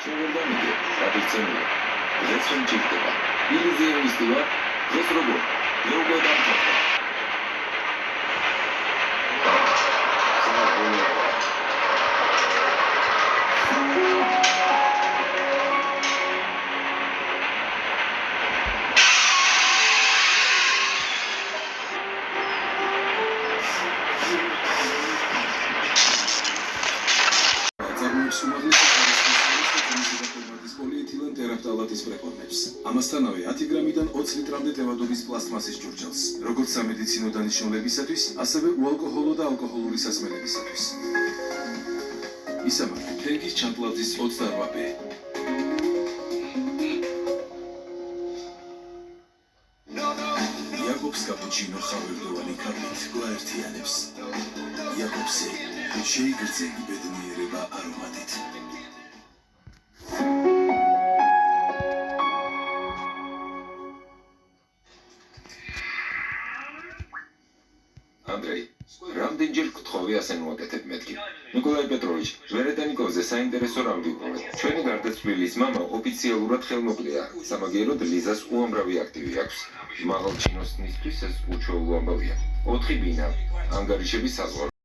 შევერდამიდე, დაგეცემია. დღეს რომ ჭირდება. ილუზიონის დილა, დღეს როგორ? მეუღლე დამთავრდა. პოლიეთილენ ტერაფტალატის პრეპონებს. ამასთანავე 10 გრამიდან 20 ლიტრამდე ტევადობის პლასტმასის ჯურჯელს, როგორც სამედიცინო დანიშნულებისათვის, ასევე უალკოჰოლო და ალკოჰოლური სასმელებისათვის. ისამართი ფენგის ჩამპლაძის 28B. იაკობს კაპუჩინო ხავერდოვანი ქაფით გვაერთიანებს. იაკობსი შეიგრძენი ბედნიერება არომატით. Andrei, რამდენჯერ გთხოვე ასე მოაკეთებ მეთქი. ნიკოლაი პეტროვიჩ, ვერეტენიკოვზე საინტერესო რამ ვიპოვეთ. ჩვენი გარდაცვლილის მამა ოფიციალურად ხელმოკლეა. სამაგიეროდ ლიზას უამრავი აქტივი აქვს. მაღალ ჩინოსნისთვის ეს უჩვეულო ამბავია. 4 ბინა, ანგარიშების საზღვაო.